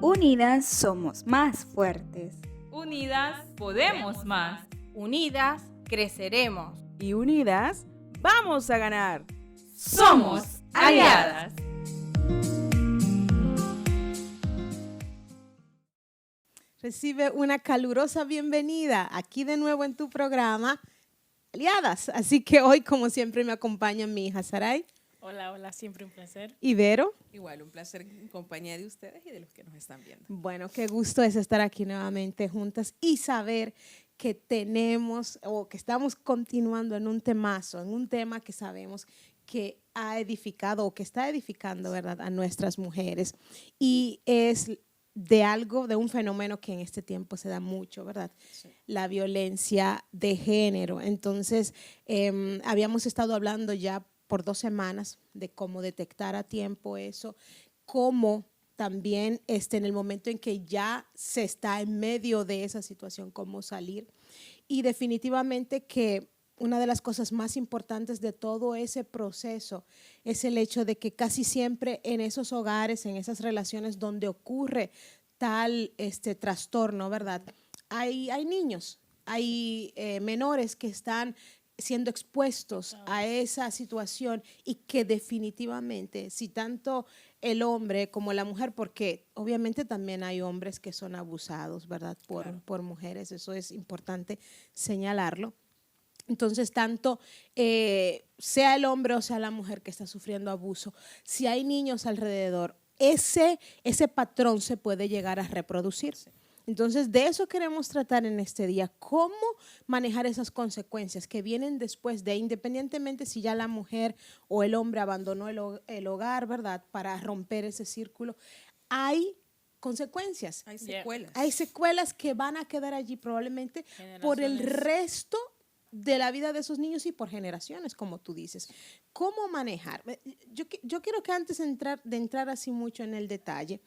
Unidas somos más fuertes. Unidas podemos más. Unidas creceremos. Y unidas vamos a ganar. Somos aliadas. Recibe una calurosa bienvenida aquí de nuevo en tu programa Aliadas. Así que hoy, como siempre, me acompaña mi hija Saray. Hola, hola, siempre un placer. Ibero. Igual, un placer en compañía de ustedes y de los que nos están viendo. Bueno, qué gusto es estar aquí nuevamente juntas y saber que tenemos o que estamos continuando en un temazo, en un tema que sabemos que ha edificado o que está edificando, ¿verdad?, a nuestras mujeres. Y es de un fenómeno que en este tiempo se da mucho, ¿verdad? Sí. La violencia de género. Entonces, habíamos estado hablando ya por 2 semanas de cómo detectar a tiempo eso, cómo también en el momento en que ya se está en medio de esa situación, cómo salir. Y definitivamente que una de las cosas más importantes de todo ese proceso es el hecho de que casi siempre en esos hogares, en esas relaciones donde ocurre tal trastorno, ¿verdad? Hay niños, hay menores que están siendo expuestos a esa situación y que definitivamente, si tanto el hombre como la mujer, porque obviamente también hay hombres que son abusados, ¿verdad? Por mujeres, eso es importante señalarlo. Entonces, tanto sea el hombre o sea la mujer que está sufriendo abuso, si hay niños alrededor, ese patrón se puede llegar a reproducirse. Entonces, de eso queremos tratar en este día, cómo manejar esas consecuencias que vienen después de, independientemente si ya la mujer o el hombre abandonó el hogar, ¿verdad?, para romper ese círculo, hay consecuencias. Hay secuelas. Hay secuelas que van a quedar allí probablemente por el resto de la vida de esos niños y por generaciones, como tú dices. ¿Cómo manejar? Yo quiero que antes de entrar así mucho en el detalle,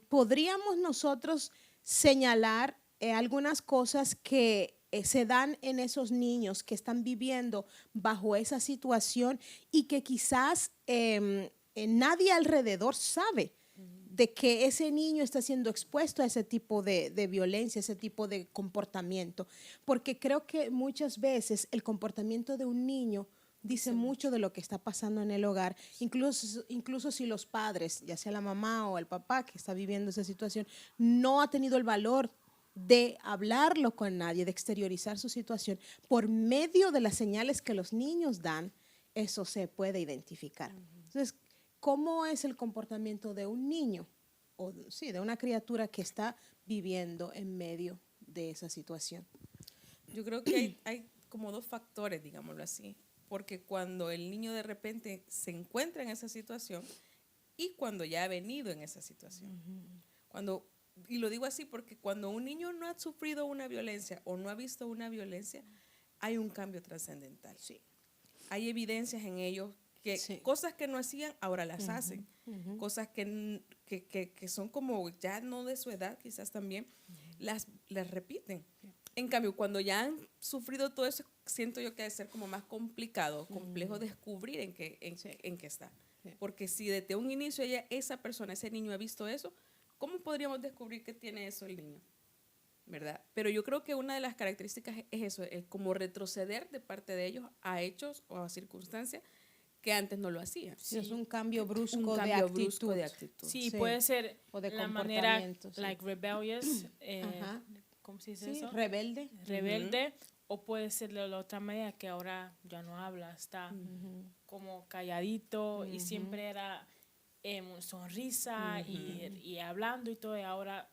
podríamos nosotros señalar algunas cosas que se dan en esos niños que están viviendo bajo esa situación y que quizás nadie alrededor sabe de que ese niño está siendo expuesto a ese tipo de violencia, ese tipo de comportamiento. Porque creo que muchas veces el comportamiento de un niño dice mucho de lo que está pasando en el hogar, incluso si los padres, ya sea la mamá o el papá que está viviendo esa situación, no ha tenido el valor de hablarlo con nadie, de exteriorizar su situación, por medio de las señales que los niños dan, eso se puede identificar. Entonces, ¿cómo es el comportamiento de un niño o de una criatura que está viviendo en medio de esa situación? Yo creo que hay como 2 factores, digámoslo así. Porque cuando el niño de repente se encuentra en esa situación y cuando ya ha venido en esa situación. Y lo digo así porque cuando un niño no ha sufrido una violencia o no ha visto una violencia, hay un cambio trascendental. Sí. Hay evidencias en ellos que cosas que no hacían, ahora las hacen. Cosas que son como ya no de su edad, quizás también, las repiten. En cambio, cuando ya han sufrido todo eso, siento yo que debe ser como más complicado, complejo descubrir en qué está. Porque si desde un inicio ese niño ha visto eso, ¿cómo podríamos descubrir que tiene eso el niño? ¿Verdad? Pero yo creo que una de las características es eso, es como retroceder de parte de ellos a hechos o a circunstancias que antes no lo hacían. Sí, es un cambio brusco de actitud. Sí, puede ser o de la manera, sí. like rebellious, ¿cómo se dice eso? Rebelde. Rebelde, o puede ser de la otra manera que ahora ya no habla, está como calladito y siempre era sonrisa y hablando y todo, y ahora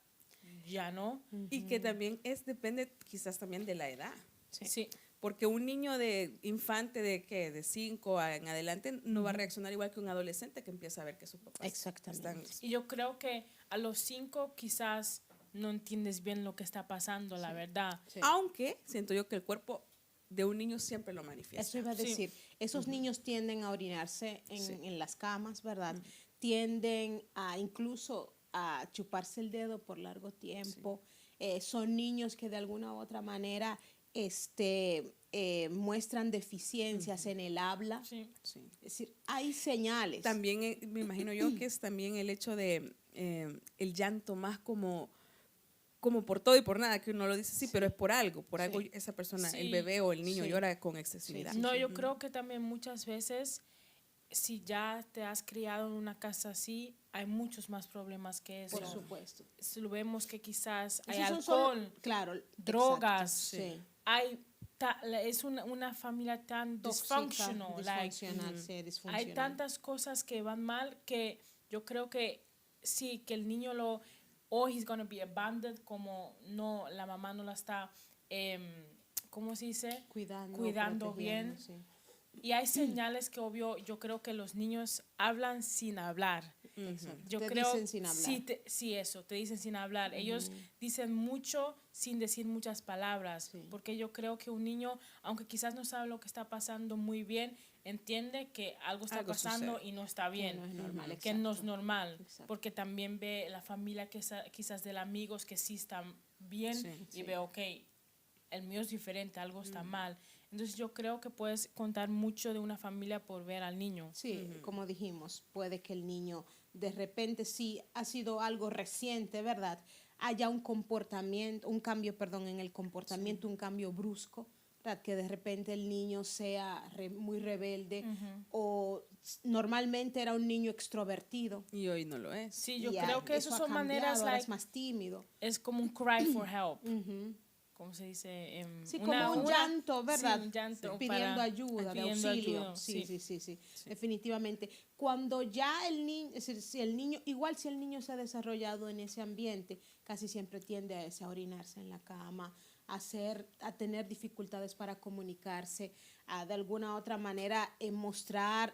ya no. Y que también depende quizás también de la edad. Sí. Porque un niño de infante de 5 en adelante no va a reaccionar igual que un adolescente que empieza a ver que sus papás están. Y yo creo que a los 5 quizás no entiendes bien lo que está pasando, la verdad. Sí. Aunque siento yo que el cuerpo de un niño siempre lo manifiesta. Eso iba a decir. Esos niños tienden a orinarse en las camas, ¿verdad? Tienden incluso a chuparse el dedo por largo tiempo. Son niños que de alguna u otra manera muestran deficiencias en el habla. Sí. Sí. Es decir, hay señales. También me imagino yo que es también el hecho de el llanto más como por todo y por nada, que uno lo dice sí, pero es por algo esa persona, Sí. el bebé o el niño Sí. llora con excesividad. Sí, No, yo creo que también muchas veces, si ya te has criado en una casa así, hay muchos más problemas que eso. Por supuesto. Si lo vemos que quizás hay Esos son alcohol, claro, drogas, exacto, sí. hay es una familia tan Tóxica, dysfunctional, disfuncional, sí, hay disfuncional. tantas cosas que van mal que yo creo que sí, que el niño he's gonna be abandoned, como no, la mamá no la está, ¿cómo se dice? Cuidando bien. protegiendo, sí. Y hay señales que obvio, yo creo que los niños hablan sin hablar. Yo Te creo, dicen sin hablar. Sí, eso, te dicen sin hablar. Ellos dicen mucho sin decir muchas palabras, Sí. porque yo creo que un niño, aunque quizás no sabe lo que está pasando muy bien, entiende que algo está Algo pasando sucede. y no está bien. no es normal, Que no es exacto. normal, Exacto. porque también ve la familia que quizás de amigos que sí están bien y ve, ok, el mío es diferente, algo está mal. Entonces yo creo que puedes contar mucho de una familia por ver al niño. Sí, como dijimos, puede que el niño de repente, si ha sido algo reciente, ¿verdad? Haya un cambio en el comportamiento, un cambio brusco, ¿verdad? Que de repente el niño sea muy rebelde o normalmente era un niño extrovertido. Y hoy no lo es. Sí, yo y creo que eso esas ha son cambiado, maneras, ahora es like, más tímido. es como un cry for help. Ujú. ¿Cómo se dice? Sí, como un llanto, ¿verdad? Sí, un llanto pidiendo para- ayuda, de pidiendo auxilio. ayuda, Sí, definitivamente. Cuando ya el niño, es decir, si el niño se ha desarrollado en ese ambiente, casi siempre tiende a orinarse en la cama, a tener dificultades para comunicarse, a de alguna otra manera mostrar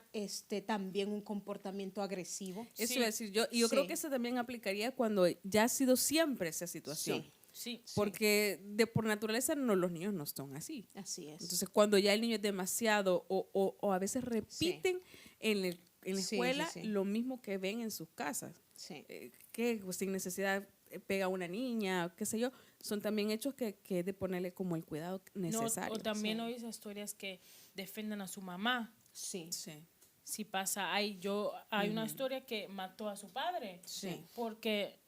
también un comportamiento agresivo. Eso Sí. iba a decir yo. Y yo creo Sí. que eso también aplicaría cuando ya ha sido siempre esa situación. Sí. Porque por naturaleza los niños no son así. Así es. Entonces, cuando ya el niño es demasiado o a veces repiten en la Sí, escuela sí, sí. lo mismo que ven en sus casas, Sí. que pues, sin necesidad pega a una niña, qué sé yo, son también hechos que es de ponerle como el cuidado No, necesario. o también Sí. oís historias que defienden a su mamá. Sí. Sí. Si pasa, hay una historia que mató a su padre Sí. porque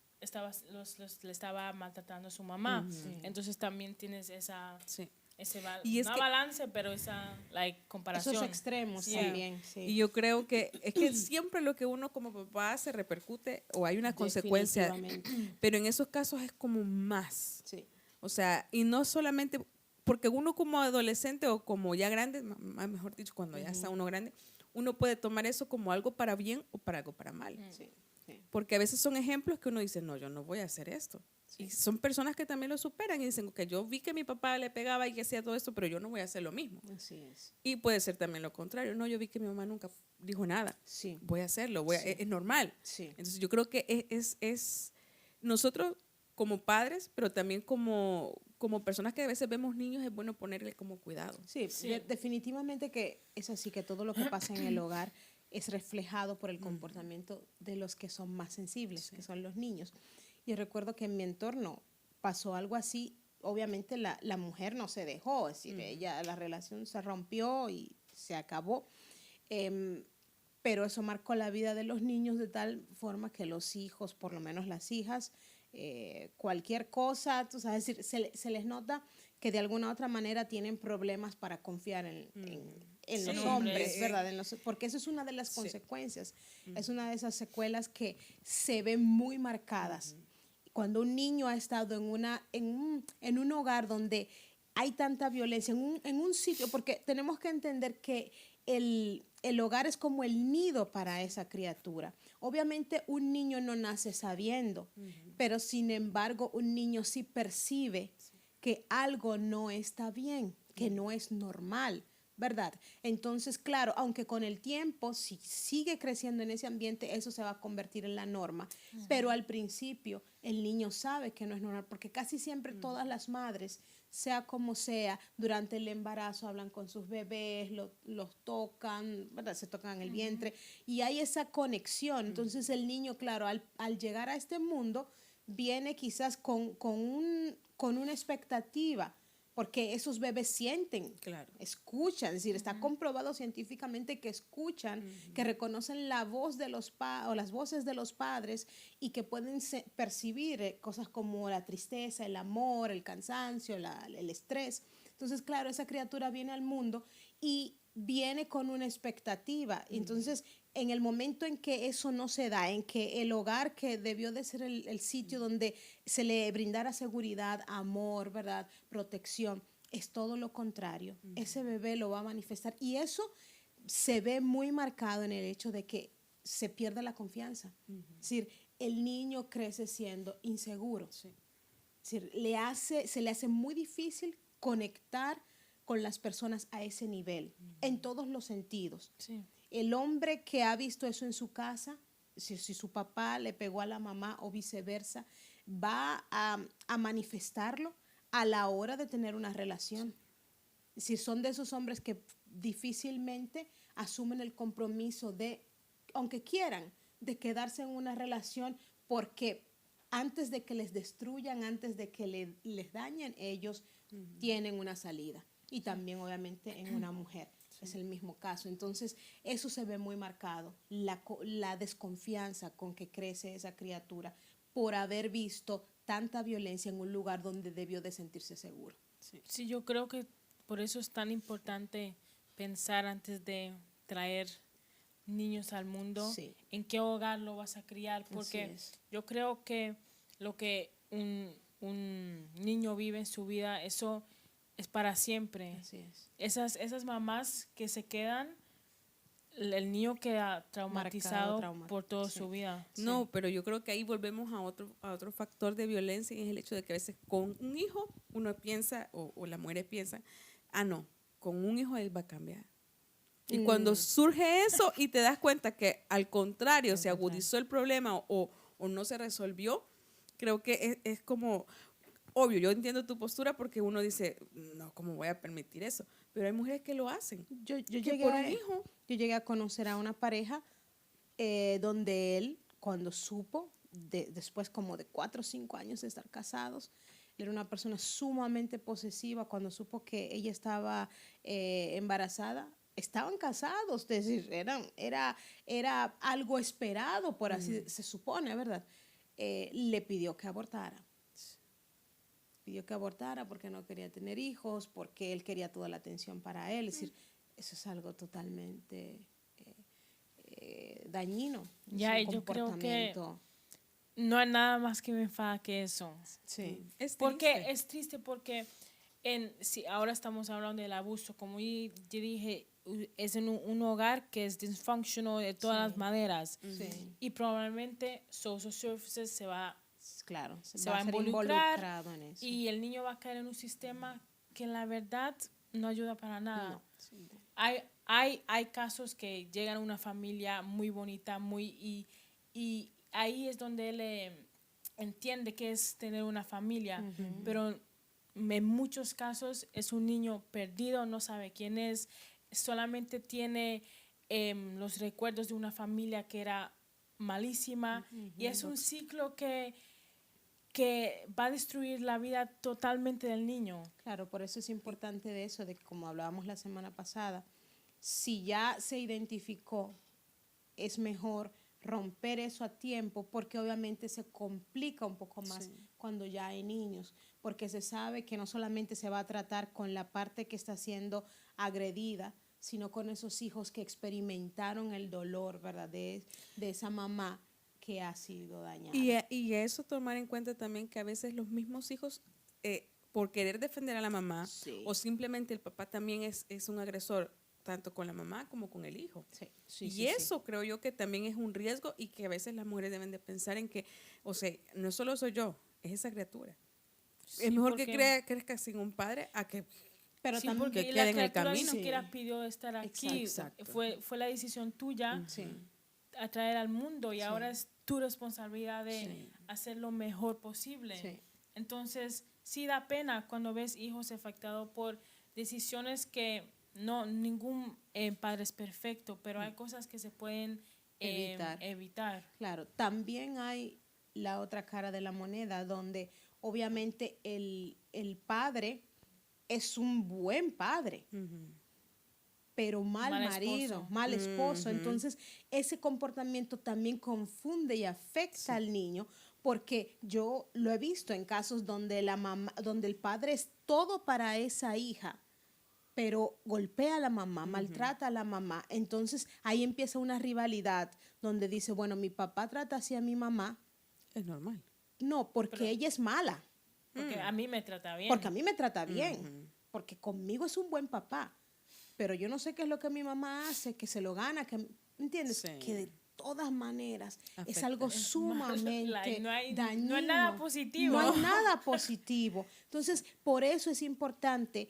le estaba maltratando a su mamá. Entonces también tienes Sí. y Y es no que- balance, pero esa comparación. Esos extremos Sí. también. Sí. Y yo creo que es que siempre lo que uno como papá hace repercute o hay una consecuencia, Definitivamente. pero en esos casos es como más. Sí. O sea, y no solamente, porque uno como adolescente o como ya grande, mejor dicho, cuando ya está uno grande, uno puede tomar eso como algo para bien o para algo para mal. Sí. Sí. Porque a veces son ejemplos que uno dice, no, yo no voy a hacer esto. Y son personas que también lo superan y dicen, que yo vi que mi papá le pegaba y que hacía todo esto, pero yo no voy a hacer lo mismo. Así es. Y puede ser también lo contrario. No, yo vi que mi mamá nunca dijo nada. Sí. Voy a hacerlo, Sí. es normal. Sí. Entonces yo creo que es nosotros como padres, pero también como personas que a veces vemos niños, es bueno ponerle como cuidado. Sí, definitivamente que es así, que todo lo que pasa en el hogar es reflejado por el comportamiento de los que son más sensibles, que son los niños. Y recuerdo que en mi entorno pasó algo así. Obviamente la mujer no se dejó, es decir, la relación se rompió y se acabó. Pero eso marcó la vida de los niños de tal forma que los hijos, por lo menos las hijas, cualquier cosa, tú sabes, es decir, se les nota que de alguna u otra manera tienen problemas para confiar en los Sí, hombres, ¿verdad? Porque eso es una de las consecuencias, es una de esas secuelas que se ven muy marcadas. Cuando un niño ha estado en un hogar donde hay tanta violencia, en un sitio, porque tenemos que entender que el hogar es como el nido para esa criatura. Obviamente un niño no nace sabiendo, pero sin embargo un niño sí percibe que algo no está bien, que no es normal, ¿verdad? Entonces, claro, aunque con el tiempo, si sigue creciendo en ese ambiente, eso se va a convertir en la norma, pero al principio el niño sabe que no es normal, porque casi siempre todas las madres, sea como sea, durante el embarazo hablan con sus bebés, los tocan, ¿verdad? Se tocan el vientre y hay esa conexión. Entonces el niño, claro, al llegar a este mundo, viene quizás con una expectativa porque esos bebés sienten, Claro. escuchan, es decir, está comprobado científicamente que escuchan, que reconocen la voz de los o las voces de los padres y que pueden percibir cosas como la tristeza, el amor, el cansancio, el estrés. Entonces, claro, esa criatura viene al mundo y viene con una expectativa. Entonces, en el momento en que eso no se da, en que el hogar que debió de ser el sitio donde se le brindara seguridad, amor, ¿verdad?, protección, es todo lo contrario. Ese bebé lo va a manifestar y eso se ve muy marcado en el hecho de que se pierde la confianza. Es decir, el niño crece siendo inseguro. Sí. Es decir, se le hace muy difícil conectar con las personas a ese nivel, en todos los sentidos. Sí. El hombre que ha visto eso en su casa, si su papá le pegó a la mamá o viceversa, va a manifestarlo a la hora de tener una relación. Si son de esos hombres que difícilmente asumen el compromiso de, aunque quieran, de quedarse en una relación porque antes de que les destruyan, antes de que les dañen, ellos tienen una salida. Y también, obviamente, en una mujer. Es el mismo caso. Entonces, eso se ve muy marcado, la desconfianza con que crece esa criatura por haber visto tanta violencia en un lugar donde debió de sentirse seguro. Sí, yo creo que por eso es tan importante pensar antes de traer niños al mundo, Sí. en qué hogar lo vas a criar, porque yo creo que lo que un niño vive en su vida, eso es para siempre. Así es. Esas mamás que se quedan, el niño queda traumatizado por toda su vida. No, pero yo creo que ahí volvemos a otro factor de violencia y es el hecho de que a veces con un hijo uno piensa, o las mujeres piensan, no, con un hijo él va a cambiar. Y cuando surge eso y te das cuenta que al contrario se agudizó el problema o no se resolvió, creo que es como, obvio, yo entiendo tu postura porque uno dice, no, ¿cómo voy a permitir eso? Pero hay mujeres que lo hacen. Yo llegué a conocer a una pareja donde él, cuando supo, después como de 4 o 5 años de estar casados, era una persona sumamente posesiva. Cuando supo que ella estaba embarazada, estaban casados, es decir, era algo esperado, por así se supone, ¿verdad? Le pidió que abortara. Pidió que abortara porque no quería tener hijos, porque él quería toda la atención para él. Es decir, eso es algo totalmente dañino. Ya, y yo creo que no hay nada más que me enfada que eso. Sí. Porque es triste porque si ahora estamos hablando del abuso, como yo dije, es en un hogar que es disfuncional de todas las maneras. Sí. Y probablemente Social Services se va a ser involucrar en eso. y el niño va a caer en un sistema que la verdad no ayuda para nada. No. Hay casos que llegan a una familia muy bonita, y ahí es donde él entiende que es tener una familia, pero en muchos casos es un niño perdido, no sabe quién es, solamente tiene los recuerdos de una familia que era malísima, y es un ciclo que va a destruir la vida totalmente del niño. Claro, por eso es importante de eso, de que como hablábamos la semana pasada, si ya se identificó, es mejor romper eso a tiempo, porque obviamente se complica un poco más cuando ya hay niños, porque se sabe que no solamente se va a tratar con la parte que está siendo agredida, sino con esos hijos que experimentaron el dolor, ¿verdad?, de esa mamá que ha sido dañada. Y eso tomar en cuenta también que a veces los mismos hijos, por querer defender a la mamá, o simplemente el papá también es un agresor, tanto con la mamá como con el hijo. Eso creo yo que también es un riesgo y que a veces las mujeres deben de pensar en que, o sea, no solo soy yo, es esa criatura. Es mejor que crezca sin un padre a que... Pero sí, también porque que la quede en el criatura camino. ni siquiera pidió estar aquí. Exacto. Fue la decisión tuya a traer al mundo y ahora es tu responsabilidad de hacer lo mejor posible. Sí. Entonces, sí da pena cuando ves hijos afectados por decisiones que ningún padre es perfecto, pero hay cosas que se pueden evitar. Claro, también hay la otra cara de la moneda donde obviamente el padre es un buen padre, pero mal marido, esposo. mal esposo. Entonces, ese comportamiento también confunde y afecta al niño, porque yo lo he visto en casos donde la mamá, donde el padre es todo para esa hija, pero golpea a la mamá, maltrata a la mamá. Entonces, ahí empieza una rivalidad donde dice, bueno, mi papá trata así a mi mamá. Es normal. No, porque ella es mala. Porque a mí me trata bien. Porque a mí me trata bien. Porque conmigo es un buen papá. Pero yo no sé qué es lo que mi mamá hace, que se lo gana, que, ¿entiendes? Sí. Que de todas maneras es Afecta. algo sumamente Like, no hay dañino. nada positivo. No hay nada positivo. Entonces, por eso es importante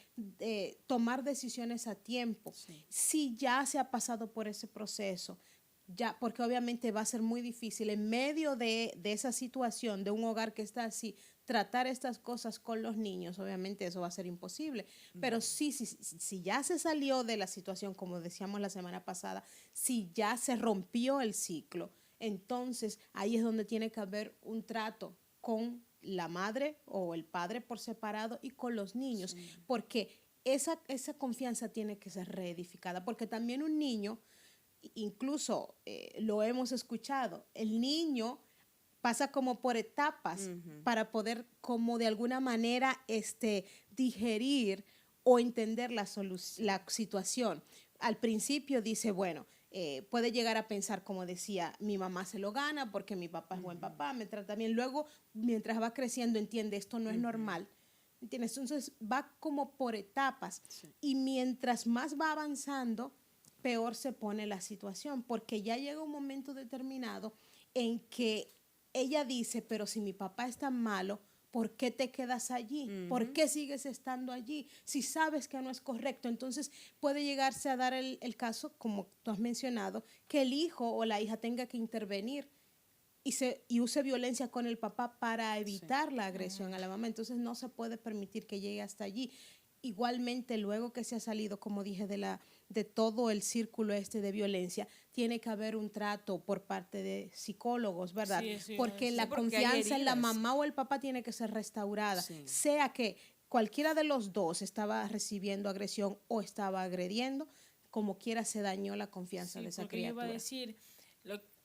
tomar decisiones a tiempo. Si ya se ha pasado por ese proceso, ya, porque obviamente va a ser muy difícil en medio de esa situación, de un hogar que está así, tratar estas cosas con los niños, obviamente eso va a ser imposible. Pero si ya se salió de la situación, como decíamos la semana pasada, si ya se rompió el ciclo, entonces ahí es donde tiene que haber un trato con la madre o el padre por separado y con los niños, porque esa confianza tiene que ser reedificada, porque también un niño, incluso lo hemos escuchado, el niño pasa como por etapas para poder como de alguna manera digerir o entender la situación. Al principio dice, bueno, puede llegar a pensar, como decía, mi mamá se lo gana porque mi papá es buen papá, me trata bien. Luego, mientras va creciendo, entiende, esto no es normal. ¿Entiendes? Entonces, va como por etapas. Y mientras más va avanzando, peor se pone la situación, porque ya llega un momento determinado en que ella dice, pero si mi papá es tan malo, ¿por qué te quedas allí? ¿Por qué sigues estando allí? Si sabes que no es correcto. Entonces puede llegarse a dar el caso, como tú has mencionado, que el hijo o la hija tenga que intervenir y use violencia con el papá para evitar la agresión a la mamá. Entonces no se puede permitir que llegue hasta allí. Igualmente, luego que se ha salido, como dije, de todo el círculo de violencia, tiene que haber un trato por parte de psicólogos, ¿verdad? Porque la confianza en la mamá o el papá tiene que ser restaurada, sea que cualquiera de los dos estaba recibiendo agresión o estaba agrediendo, como quiera se dañó la confianza de esa criatura. Yo iba a decir,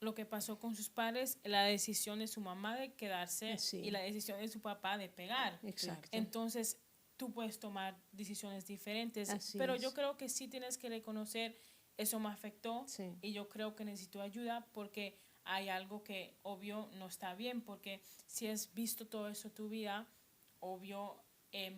lo que pasó con sus padres, la decisión de su mamá de quedarse y la decisión de su papá de pegar. Exacto. Entonces, tú puedes tomar decisiones diferentes, pero yo creo que sí tienes que reconocer, eso me afectó y yo creo que necesito ayuda porque hay algo que obvio no está bien, porque si has visto todo eso tu vida, obvio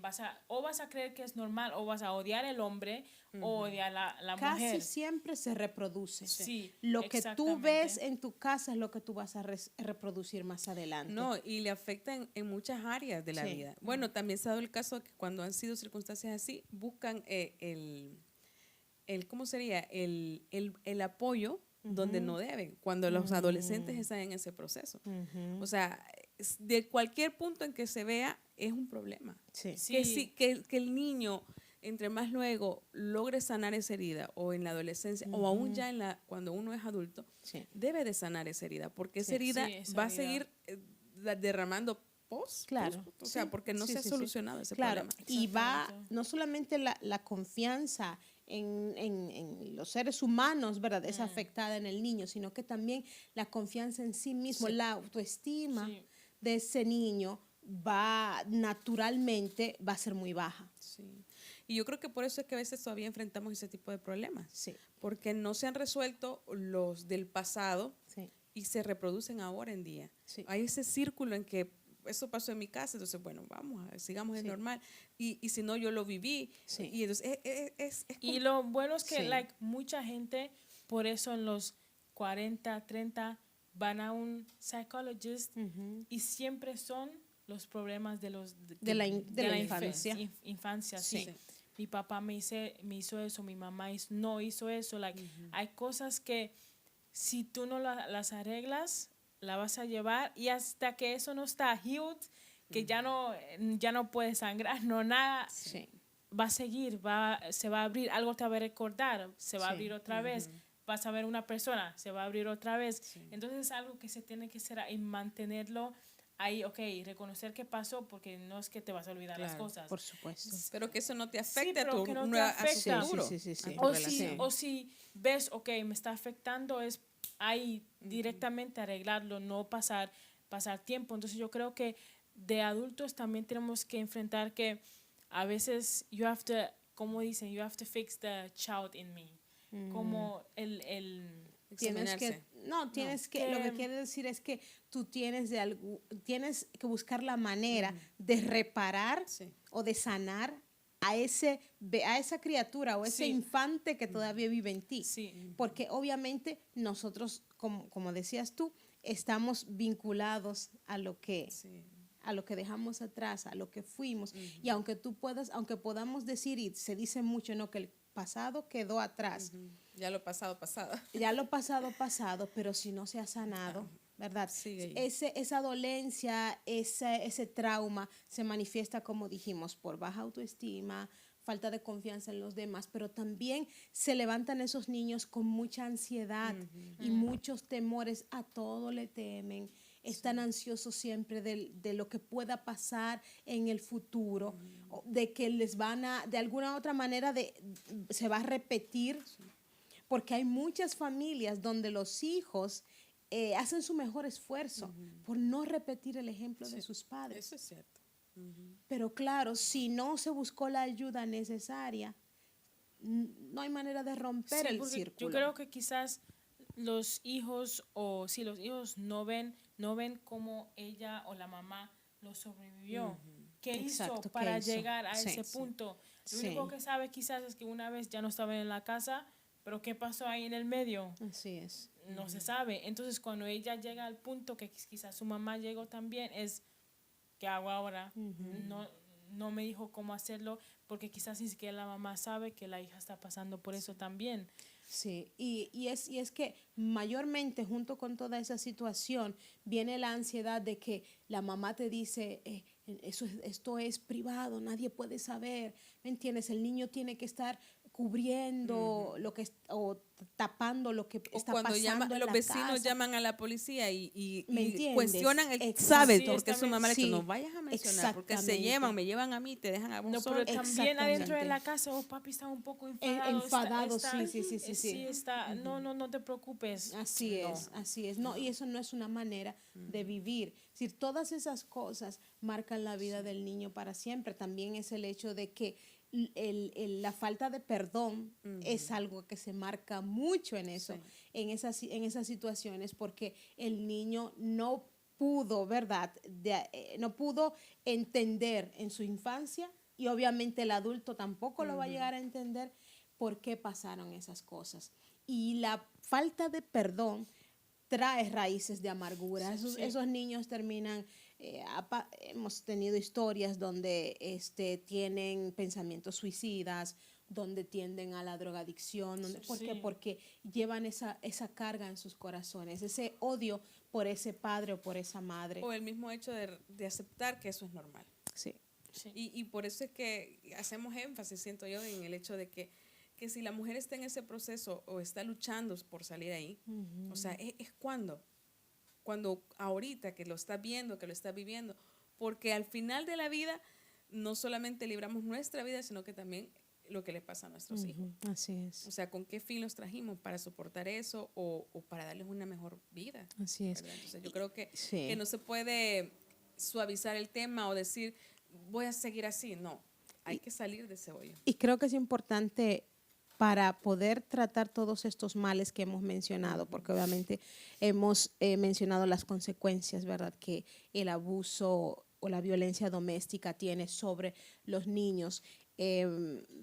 vas a creer que es normal o vas a odiar al hombre o odiar la mujer. Casi siempre se reproduce. Sí, lo que tú ves en tu casa es lo que tú vas a reproducir más adelante. No, y le afecta en muchas áreas de la vida. Bueno, también se ha dado el caso de que cuando han sido circunstancias así, buscan ¿cómo sería? El apoyo donde no deben, cuando los adolescentes están en ese proceso. O sea, de cualquier punto en que se vea, es un problema. Que el niño, entre más luego logre sanar esa herida, o en la adolescencia, o aún ya cuando uno es adulto, debe de sanar esa herida, porque esa herida va a seguir derramando claro. O sea, porque no se ha solucionado ese claro. problema. Y va, no solamente la confianza en los seres humanos, ¿verdad? Es afectada en el niño, sino que también la confianza en sí mismo, la autoestima de ese niño naturalmente va a ser muy baja. Sí. Y yo creo que por eso es que a veces todavía enfrentamos ese tipo de problemas. Sí. Porque no se han resuelto los del pasado y se reproducen ahora en día. Sí. Hay ese círculo en que eso pasó en mi casa, entonces, bueno, vamos, sigamos en normal. Y si no, yo lo viví. Y entonces y lo bueno es que mucha gente, por eso en los 40, 30, van a un psychologist y siempre son los problemas de la infancia. Infancia, sí. Mi papá me hizo eso, mi mamá no hizo eso. Hay cosas que si tú no las arreglas, la vas a llevar y hasta que eso no está healed, que ya no puede sangrar, no nada, va a seguir, se va a abrir, algo te va a recordar, se va a abrir otra vez, vas a ver una persona, se va a abrir otra vez. Entonces es algo que se tiene que hacer y mantenerlo ahí, ok, reconocer qué pasó, porque no es que te vas a olvidar las Claro, cosas. Por supuesto. Pero que eso no te Sí, afecte pero a tu, que no te a afecta. tu futuro. Sí, sí, sí, sí. a tu O si, relación. o si ves, ok, me está afectando, es ahí directamente arreglarlo, no pasar tiempo. Entonces yo creo que de adultos también tenemos que enfrentar que a veces you have to, como dicen, you have to fix the child in me. Como Tienes que, Examinarse. tienes que, lo que que- quiere decir es que tú tienes tienes que buscar la manera de reparar Sí. o de sanar a esa criatura o ese Sí. infante que todavía vive en ti. Sí. Porque obviamente nosotros, como decías tú, estamos vinculados a lo que Sí. dejamos atrás, a lo que fuimos. Y aunque podamos decir, y se dice mucho, ¿no? Que el pasado quedó atrás. Ya lo pasado, pasado. Ya lo pasado, pero si no se ha sanado, ¿verdad? Sigue ahí. Esa dolencia, ese trauma se manifiesta, como dijimos, por baja autoestima, falta de confianza en los demás, pero también se levantan esos niños con mucha ansiedad y muchos temores, a todo le temen. Están ansiosos siempre de lo que pueda pasar en el futuro, o de que les de alguna otra manera, se va a repetir, porque hay muchas familias donde los hijos hacen su mejor esfuerzo por no repetir el ejemplo de sus padres. Eso es cierto. Pero claro, si no se buscó la ayuda necesaria, no hay manera de romper Sí, el porque círculo. yo creo que quizás los hijos, o si los hijos no ven cómo ella o la mamá lo sobrevivió. ¿Qué Exacto, hizo ¿qué para hizo? llegar a Sí, ese sí. punto? Lo Sí. único que sabe quizás es que una vez ya no estaba en la casa, pero ¿qué pasó ahí en el medio? Así es. No se sabe. Entonces cuando ella llega al punto que quizás su mamá llegó también, es ¿qué hago ahora? No me dijo cómo hacerlo, porque quizás ni siquiera la mamá sabe que la hija está pasando por eso también. Sí, y es que mayormente junto con toda esa situación viene la ansiedad de que la mamá te dice, esto es privado, nadie puede saber, ¿me entiendes? El niño tiene que estar cubriendo lo que o tapando lo que O está cuando pasando en los la vecinos casa. llaman a la policía y ¿Me entiendes? cuestionan, Exacto. sabe, Sí, porque su mamá le dice, sí, no vayas a mencionar, porque se exactamente. me llevan a mí, te dejan a vos No, solo. pero también adentro de Exactamente. la casa, papi está un poco enfadado. Enfadado, sí. Sí, está, no te preocupes. Así No. así es. No, y eso no es una manera de vivir. Es decir, todas esas cosas marcan la vida del niño para siempre. También es el hecho de que la falta de perdón es algo que se marca mucho en eso, en esas situaciones, porque el niño no pudo, ¿verdad? No pudo entender en su infancia, y obviamente el adulto tampoco lo va a llegar a entender por qué pasaron esas cosas. Y la falta de perdón trae raíces de amargura. Esos niños terminan, hemos tenido historias donde tienen pensamientos suicidas, donde tienden a la drogadicción. ¿Por qué? Porque llevan esa carga en sus corazones, ese odio por ese padre o por esa madre. O el mismo hecho de aceptar que eso es normal. Sí. Sí. Y por eso es que hacemos énfasis, siento yo, en el hecho de que si la mujer está en ese proceso o está luchando por salir ahí, o sea, es cuando ahorita que lo está viendo, que lo está viviendo, porque al final de la vida no solamente libramos nuestra vida, sino que también lo que le pasa a nuestros hijos. Así es. O sea, ¿con qué fin los trajimos? ¿Para soportar eso o para darles una mejor vida? Así es. ¿Verdad? Entonces yo creo que Sí. no se puede suavizar el tema o decir, voy a seguir así. No, hay que salir de ese hoyo. Y creo que es importante para poder tratar todos estos males que hemos mencionado, porque obviamente hemos mencionado las consecuencias, ¿verdad?, que el abuso o la violencia doméstica tiene sobre los niños.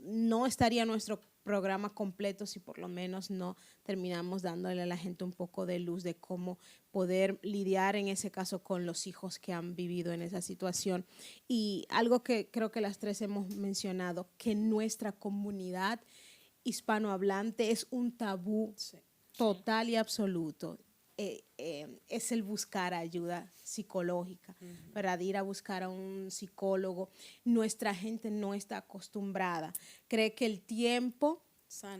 No estaría nuestro programa completo si por lo menos no terminamos dándole a la gente un poco de luz de cómo poder lidiar en ese caso con los hijos que han vivido en esa situación. Y algo que creo que las tres hemos mencionado, que nuestra comunidad hispanohablante es un tabú total y absoluto. Es el buscar ayuda psicológica, ¿verdad? Ir a buscar a un psicólogo. Nuestra gente no está acostumbrada. Cree que el tiempo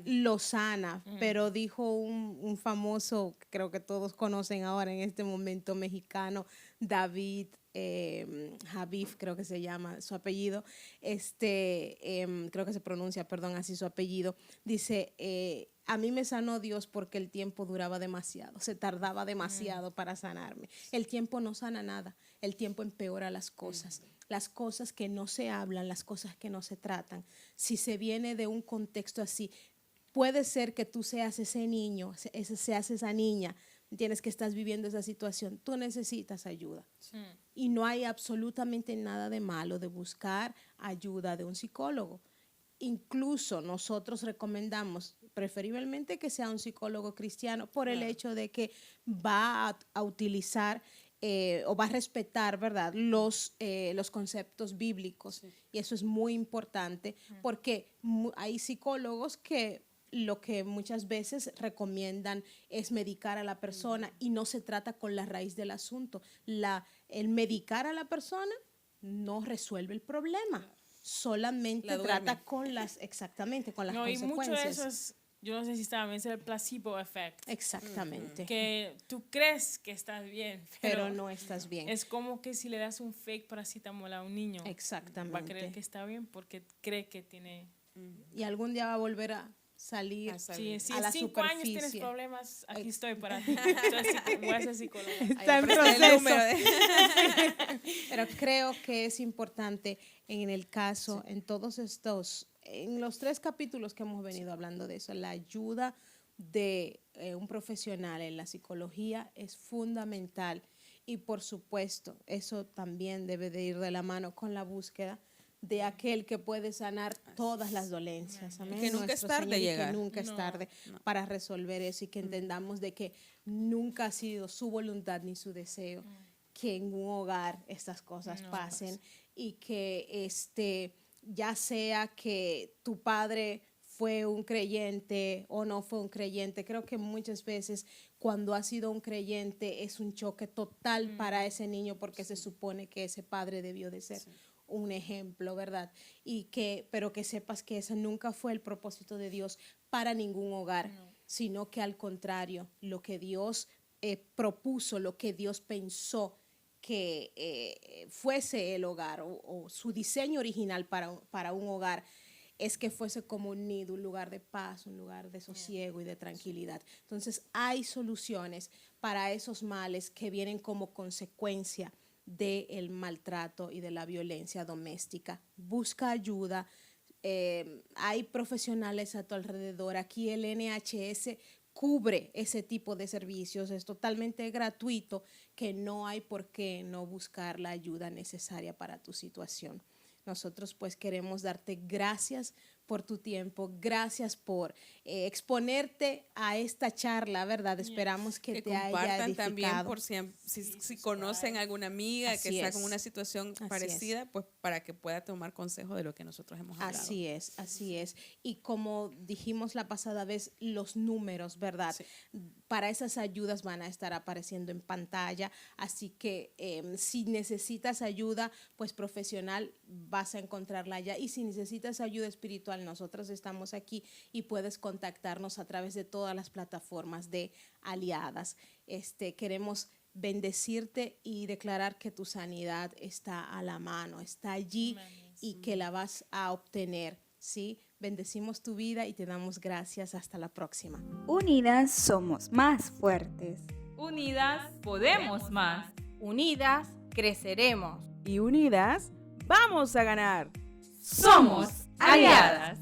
lo sana, pero dijo un famoso, creo que todos conocen ahora en este momento, mexicano, David Habib, creo que se llama su apellido, creo que se pronuncia, perdón, así su apellido, dice, a mí me sanó Dios porque el tiempo duraba demasiado, se tardaba demasiado para sanarme. El tiempo no sana nada, el tiempo empeora las cosas. Las cosas que no se hablan, las cosas que no se tratan. Si se viene de un contexto así, puede ser que tú seas ese niño, seas esa niña, tienes que estás viviendo esa situación, tú necesitas ayuda. Y no hay absolutamente nada de malo de buscar ayuda de un psicólogo. Incluso nosotros recomendamos preferiblemente que sea un psicólogo cristiano por el hecho de que va a utilizar o va a respetar, ¿verdad?, los conceptos bíblicos. Y eso es muy importante porque hay psicólogos que lo que muchas veces recomiendan es medicar a la persona y no se trata con la raíz del asunto. El medicar a la persona no resuelve el problema, solamente trata con las consecuencias. Y mucho de eso es, yo no sé si también es el placebo effect. Exactamente. Que tú crees que estás bien, pero no estás bien. Es como que si le das un fake paracetamol a un niño, exactamente, va a creer que está bien porque cree que tiene... Y algún día va a volver a salir. Sí, si a en la 5 años superficie. tienes problemas, aquí estoy para ti. Voy a ser psicóloga. Está en proceso. Pero creo que es importante en el caso, en todos estos, en los 3 capítulos que hemos venido hablando de eso, la ayuda de un profesional en la psicología es fundamental. Y por supuesto, eso también debe de ir de la mano con la búsqueda de aquel que puede sanar todas las dolencias. Amén. Que nunca es tarde llegar. Que nunca es tarde para resolver eso y que entendamos de que nunca ha sido su voluntad ni su deseo que en un hogar estas cosas pasen y que ya sea que tu padre fue un creyente o no fue un creyente. Creo que muchas veces cuando ha sido un creyente es un choque total para ese niño porque se supone que ese padre debió de ser un ejemplo, ¿verdad? Pero que sepas que ese nunca fue el propósito de Dios para ningún hogar, sino que al contrario, lo que Dios propuso, lo que Dios pensó que fuese el hogar o su diseño original para un hogar, es que fuese como un nido, un lugar de paz, un lugar de sosiego y de tranquilidad. Entonces hay soluciones para esos males que vienen como consecuencia del maltrato y de la violencia doméstica. Busca ayuda. Hay profesionales a tu alrededor. Aquí el NHS cubre ese tipo de servicios. Es totalmente gratuito, que no hay por qué no buscar la ayuda necesaria para tu situación. Nosotros pues queremos darte gracias por tu tiempo, gracias por exponerte a esta charla, ¿verdad? Esperamos que te haya edificado. También por si conocen alguna amiga que está con una situación parecida, pues para que pueda tomar consejo de lo que nosotros hemos hablado. Así es. Y como dijimos la pasada vez, los números, ¿verdad? Sí. Para esas ayudas van a estar apareciendo en pantalla, así que si necesitas ayuda, pues profesional, vas a encontrarla allá. Y si necesitas ayuda espiritual, nosotros estamos aquí y puedes contactarnos a través de todas las plataformas de aliadas. Queremos bendecirte y declarar que tu sanidad está a la mano, está allí y que la vas a obtener, ¿sí? Bendecimos tu vida y te damos gracias. Hasta la próxima. Unidas somos más fuertes. Unidas podemos más. Unidas creceremos. Y unidas vamos a ganar. Somos aliadas.